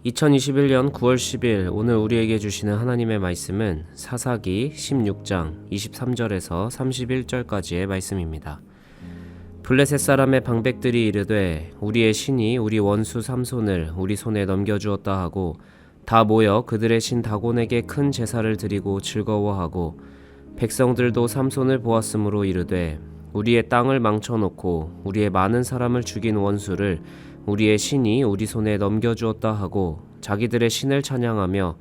2021년 9월 10일 오늘 우리에게 주시는 하나님의 말씀은 사사기 16장 23절에서 31절까지의 말씀입니다. 블레셋 사람의 방백들이 이르되 우리의 신이 우리 원수 삼손을 우리 손에 넘겨주었다 하고 다 모여 그들의 신 다곤에게 큰 제사를 드리고 즐거워하고 백성들도 삼손을 보았으므로 이르되 우리의 땅을 망쳐놓고 우리의 많은 사람을 죽인 원수를 우리의 신이 우리 손에 넘겨주었다 하고 자기들의 신을 찬양하며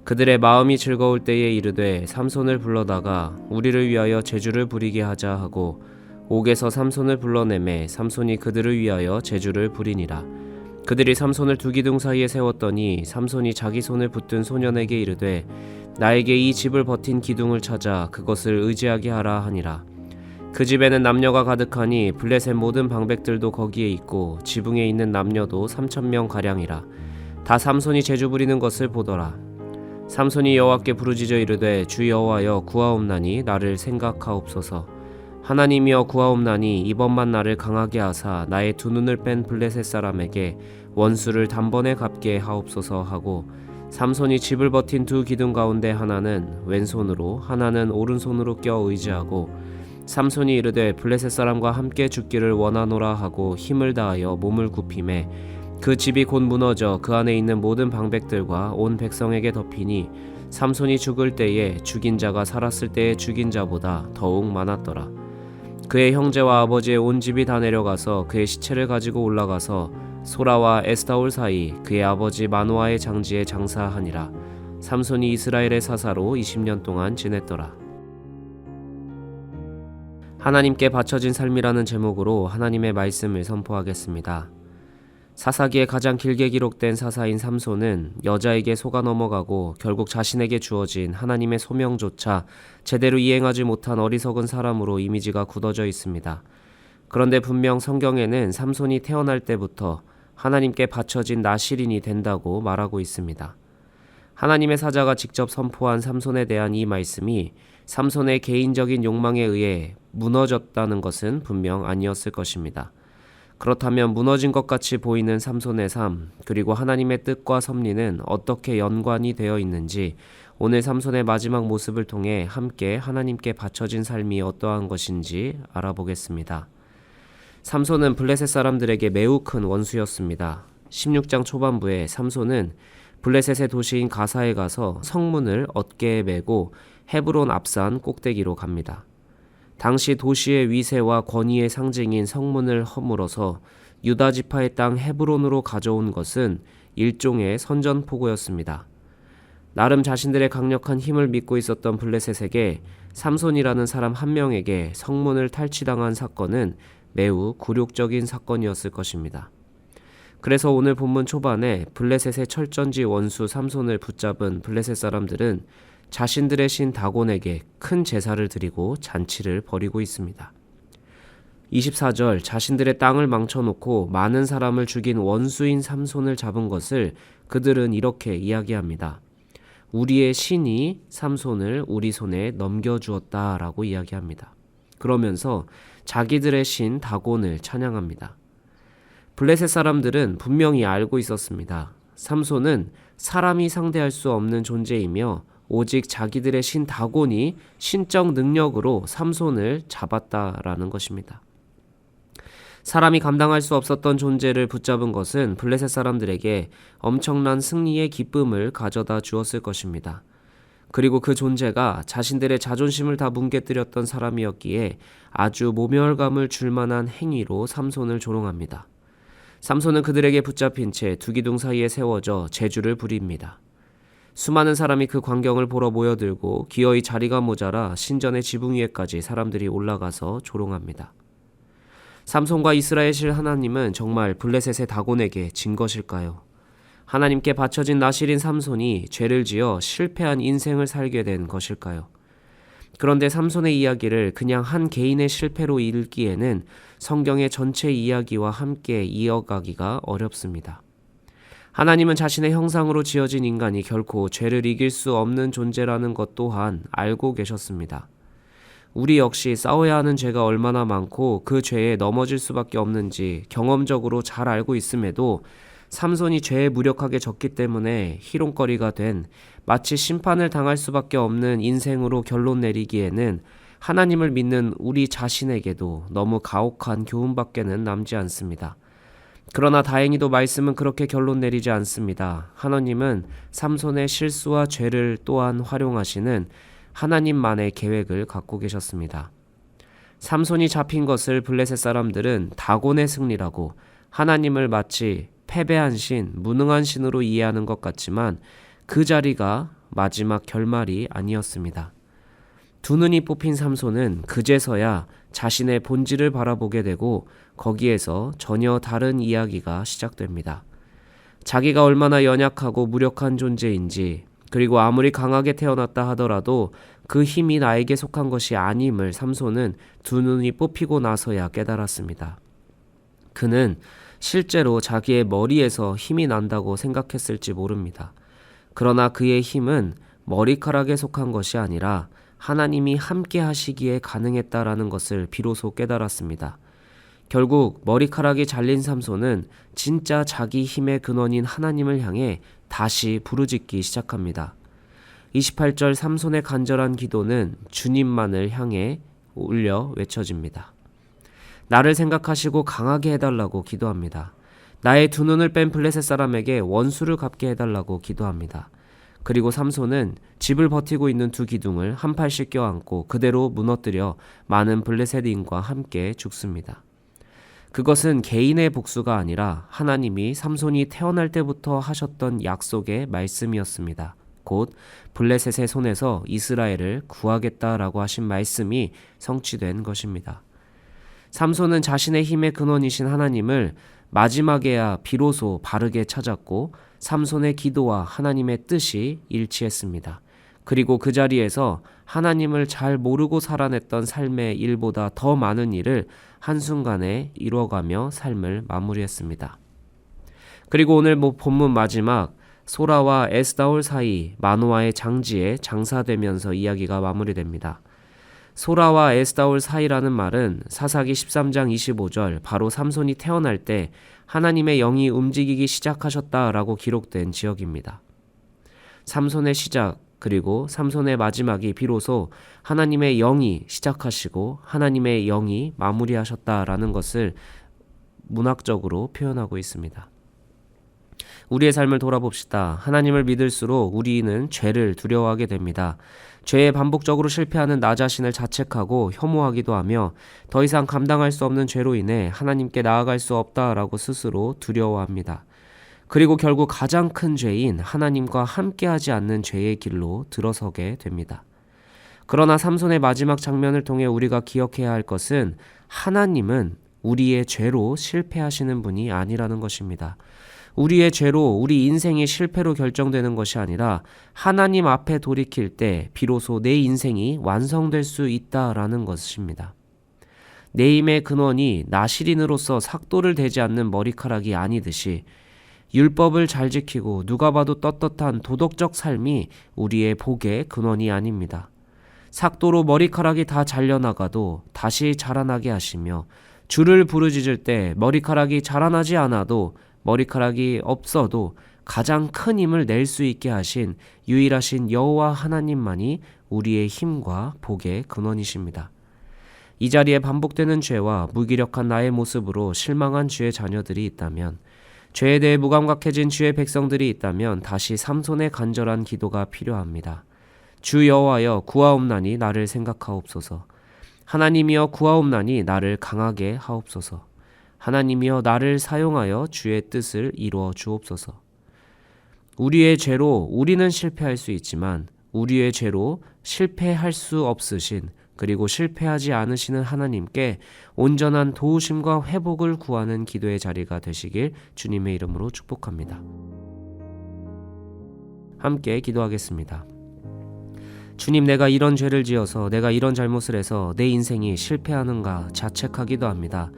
그들의 마음이 즐거울 때에 이르되 삼손을 불러다가 우리를 위하여 제주를 부리게 하자 하고 옥에서 삼손을 불러내매 삼손이 그들을 위하여 제주를 부리니라. 그들이 삼손을 두 기둥 사이에 세웠더니 삼손이 자기 손을 붙든 소년에게 이르되 나에게 이 집을 버틴 기둥을 찾아 그것을 의지하게 하라 하니라. 그 집에는 남녀가 가득하니 블레셋 모든 방백들도 거기에 있고 지붕에 있는 남녀도 3,000명 가량이라. 다 삼손이 제주 부리는 것을 보더라. 삼손이 여호와께 부르짖어 이르되 주 여호와여 구하옵나니 나를 생각하옵소서. 하나님이여 구하옵나니 이번만 나를 강하게 하사 나의 두 눈을 뺀 블레셋 사람에게 원수를 단번에 갚게 하옵소서 하고 삼손이 집을 버틴 두 기둥 가운데 하나는 왼손으로 하나는 오른손으로 껴 의지하고 삼손이 이르되 블레셋 사람과 함께 죽기를 원하노라 하고 힘을 다하여 몸을 굽히매 그 집이 곧 무너져 그 안에 있는 모든 방백들과 온 백성에게 덮이니 삼손이 죽을 때에 죽인 자가 살았을 때에 죽인 자보다 더욱 많았더라. 그의 형제와 아버지의 온 집이 다 내려가서 그의 시체를 가지고 올라가서 소라와 에스타올 사이 그의 아버지 마노아의 장지에 장사하니라. 삼손이 이스라엘의 사사로 20년 동안 지냈더라. 하나님께 바쳐진 삶이라는 제목으로 하나님의 말씀을 선포하겠습니다. 사사기에 가장 길게 기록된 사사인 삼손은 여자에게 속아 넘어가고 결국 자신에게 주어진 하나님의 소명조차 제대로 이행하지 못한 어리석은 사람으로 이미지가 굳어져 있습니다. 그런데 분명 성경에는 삼손이 태어날 때부터 하나님께 바쳐진 나실인이 된다고 말하고 있습니다. 하나님의 사자가 직접 선포한 삼손에 대한 이 말씀이 삼손의 개인적인 욕망에 의해 무너졌다는 것은 분명 아니었을 것입니다. 그렇다면 무너진 것 같이 보이는 삼손의 삶, 그리고 하나님의 뜻과 섭리는 어떻게 연관이 되어 있는지 오늘 삼손의 마지막 모습을 통해 함께 하나님께 바쳐진 삶이 어떠한 것인지 알아보겠습니다. 삼손은 블레셋 사람들에게 매우 큰 원수였습니다. 16장 초반부에 삼손은 블레셋의 도시인 가사에 가서 성문을 어깨에 메고 헤브론 앞산 꼭대기로 갑니다. 당시 도시의 위세와 권위의 상징인 성문을 허물어서 유다 지파의 땅 헤브론으로 가져온 것은 일종의 선전포고였습니다. 나름 자신들의 강력한 힘을 믿고 있었던 블레셋에게 삼손이라는 사람 한 명에게 성문을 탈취당한 사건은 매우 굴욕적인 사건이었을 것입니다. 그래서 오늘 본문 초반에 블레셋의 철전지 원수 삼손을 붙잡은 블레셋 사람들은 자신들의 신 다곤에게 큰 제사를 드리고 잔치를 벌이고 있습니다. 24절 자신들의 땅을 망쳐놓고 많은 사람을 죽인 원수인 삼손을 잡은 것을 그들은 이렇게 이야기합니다. 우리의 신이 삼손을 우리 손에 넘겨주었다 라고 이야기합니다. 그러면서 자기들의 신 다곤을 찬양합니다. 블레셋 사람들은 분명히 알고 있었습니다. 삼손은 사람이 상대할 수 없는 존재이며 오직 자기들의 신 다곤이 신적 능력으로 삼손을 잡았다라는 것입니다. 사람이 감당할 수 없었던 존재를 붙잡은 것은 블레셋 사람들에게 엄청난 승리의 기쁨을 가져다 주었을 것입니다. 그리고 그 존재가 자신들의 자존심을 다 뭉개뜨렸던 사람이었기에 아주 모멸감을 줄 만한 행위로 삼손을 조롱합니다. 삼손은 그들에게 붙잡힌 채 두 기둥 사이에 세워져 제주를 부립니다. 수많은 사람이 그 광경을 보러 모여들고 기어이 자리가 모자라 신전의 지붕 위에까지 사람들이 올라가서 조롱합니다. 삼손과 이스라엘 실 하나님은 정말 블레셋의 다곤에게 진 것일까요? 하나님께 바쳐진 나실인 삼손이 죄를 지어 실패한 인생을 살게 된 것일까요? 그런데 삼손의 이야기를 그냥 한 개인의 실패로 읽기에는 성경의 전체 이야기와 함께 이어가기가 어렵습니다. 하나님은 자신의 형상으로 지어진 인간이 결코 죄를 이길 수 없는 존재라는 것 또한 알고 계셨습니다. 우리 역시 싸워야 하는 죄가 얼마나 많고 그 죄에 넘어질 수밖에 없는지 경험적으로 잘 알고 있음에도 삼손이 죄에 무력하게 졌기 때문에 희롱거리가 된 마치 심판을 당할 수밖에 없는 인생으로 결론 내리기에는 하나님을 믿는 우리 자신에게도 너무 가혹한 교훈밖에는 남지 않습니다. 그러나 다행히도 말씀은 그렇게 결론 내리지 않습니다. 하나님은 삼손의 실수와 죄를 또한 활용하시는 하나님만의 계획을 갖고 계셨습니다. 삼손이 잡힌 것을 블레셋 사람들은 다곤의 승리라고 하나님을 마치 패배한 신, 무능한 신으로 이해하는 것 같지만 그 자리가 마지막 결말이 아니었습니다. 두 눈이 뽑힌 삼손은 그제서야 자신의 본질을 바라보게 되고 거기에서 전혀 다른 이야기가 시작됩니다. 자기가 얼마나 연약하고 무력한 존재인지, 그리고 아무리 강하게 태어났다 하더라도 그 힘이 나에게 속한 것이 아님을 삼손은 두 눈이 뽑히고 나서야 깨달았습니다. 그는 실제로 자기의 머리에서 힘이 난다고 생각했을지 모릅니다. 그러나 그의 힘은 머리카락에 속한 것이 아니라 하나님이 함께 하시기에 가능했다라는 것을 비로소 깨달았습니다. 결국 머리카락이 잘린 삼손은 진짜 자기 힘의 근원인 하나님을 향해 다시 부르짖기 시작합니다. 28절 삼손의 간절한 기도는 주님만을 향해 울려 외쳐집니다. 나를 생각하시고 강하게 해달라고 기도합니다. 나의 두 눈을 뺀 블레셋 사람에게 원수를 갚게 해달라고 기도합니다. 그리고 삼손은 집을 버티고 있는 두 기둥을 한 팔씩 껴안고 그대로 무너뜨려 많은 블레셋인과 함께 죽습니다. 그것은 개인의 복수가 아니라 하나님이 삼손이 태어날 때부터 하셨던 약속의 말씀이었습니다. 곧 블레셋의 손에서 이스라엘을 구하겠다라고 하신 말씀이 성취된 것입니다. 삼손은 자신의 힘의 근원이신 하나님을 마지막에야 비로소 바르게 찾았고 삼손의 기도와 하나님의 뜻이 일치했습니다. 그리고 그 자리에서 하나님을 잘 모르고 살아냈던 삶의 일보다 더 많은 일을 한순간에 이뤄가며 삶을 마무리했습니다. 그리고 오늘 본문 마지막 소라와 에스다올 사이 마노아의 장지에 장사되면서 이야기가 마무리됩니다. 소라와 에스다올 사이라는 말은 사사기 13장 25절 바로 삼손이 태어날 때 하나님의 영이 움직이기 시작하셨다라고 기록된 지역입니다. 삼손의 시작 그리고 삼손의 마지막이 비로소 하나님의 영이 시작하시고 하나님의 영이 마무리하셨다라는 것을 문학적으로 표현하고 있습니다. 우리의 삶을 돌아봅시다. 하나님을 믿을수록 우리는 죄를 두려워하게 됩니다. 죄에 반복적으로 실패하는 나 자신을 자책하고 혐오하기도 하며 더 이상 감당할 수 없는 죄로 인해 하나님께 나아갈 수 없다라고 스스로 두려워합니다. 그리고 결국 가장 큰 죄인 하나님과 함께하지 않는 죄의 길로 들어서게 됩니다. 그러나 삼손의 마지막 장면을 통해 우리가 기억해야 할 것은 하나님은 우리의 죄로 실패하시는 분이 아니라는 것입니다. 우리의 죄로 우리 인생이 실패로 결정되는 것이 아니라 하나님 앞에 돌이킬 때 비로소 내 인생이 완성될 수 있다라는 것입니다. 내 힘의 근원이 나시린으로서 삭도를 대지 않는 머리카락이 아니듯이 율법을 잘 지키고 누가 봐도 떳떳한 도덕적 삶이 우리의 복의 근원이 아닙니다. 삭도로 머리카락이 다 잘려나가도 다시 자라나게 하시며 주를 부르짖을 때 머리카락이 자라나지 않아도 머리카락이 없어도 가장 큰 힘을 낼 수 있게 하신 유일하신 여호와 하나님만이 우리의 힘과 복의 근원이십니다. 이 자리에 반복되는 죄와 무기력한 나의 모습으로 실망한 주의 자녀들이 있다면, 죄에 대해 무감각해진 주의 백성들이 있다면 다시 삼손의 간절한 기도가 필요합니다. 주 여호와여 구하옵나니 나를 생각하옵소서. 하나님이여 구하옵나니 나를 강하게 하옵소서. 하나님이여 나를 사용하여 주의 뜻을 이루어 주옵소서. 우리의 죄로 우리는 실패할 수 있지만 우리의 죄로 실패할 수 없으신 그리고 실패하지 않으시는 하나님께 온전한 도우심과 회복을 구하는 기도의 자리가 되시길 주님의 이름으로 축복합니다. 함께 기도하겠습니다. 주님, 내가 이런 죄를 지어서 내가 이런 잘못을 해서 내 인생이 실패하는가 자책하기도 합니다.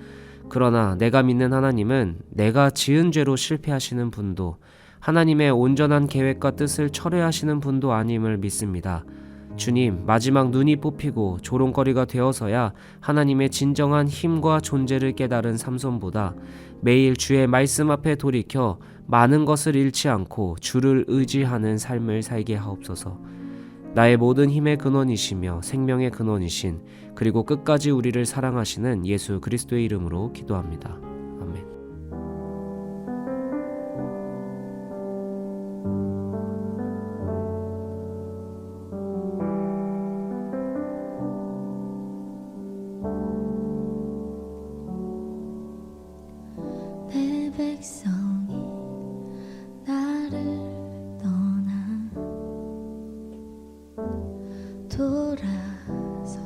그러나 내가 믿는 하나님은 내가 지은 죄로 실패하시는 분도 하나님의 온전한 계획과 뜻을 철회하시는 분도 아님을 믿습니다. 주님, 마지막 눈이 뽑히고 조롱거리가 되어서야 하나님의 진정한 힘과 존재를 깨달은 삼손보다 매일 주의 말씀 앞에 돌이켜 많은 것을 잃지 않고 주를 의지하는 삶을 살게 하옵소서. 나의 모든 힘의 근원이시며 생명의 근원이신, 그리고 끝까지 우리를 사랑하시는 예수 그리스도의 이름으로 기도합니다. 아멘. 내 백성이 나를 떠나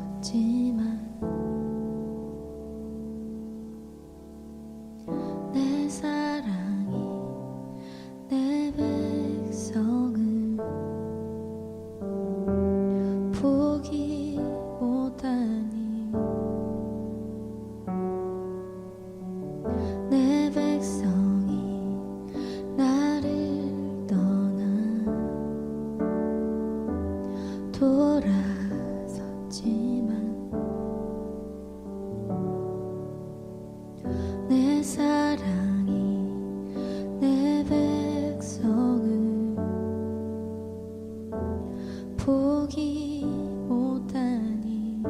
돌아섰지만 내 사랑이 내 백성을 포기 못하니 내 백성이 나를 떠나 돌아섰지만 내 사랑이 내 백성을 포기 못하니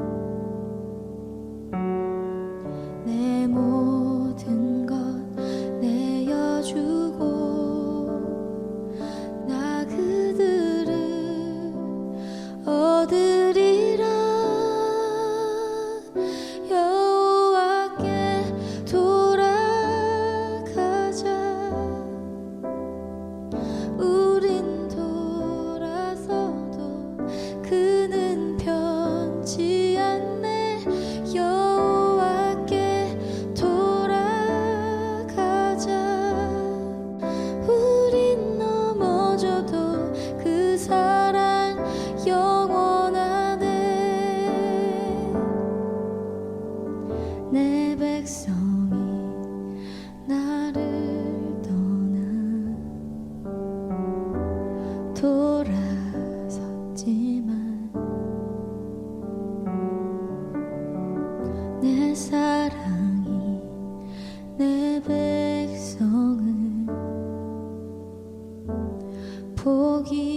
내 모든 것 내어주고 나 그들을 얻으리라. 여호와께 돌아가자. 우린 돌아서도 그는 편치 않네. 여호와께 돌아가자. 우린 넘어져도 그 사랑 영원하네. 내 백성이 나를 떠나 돌아섰지만 내 사랑이 내 백성을 포기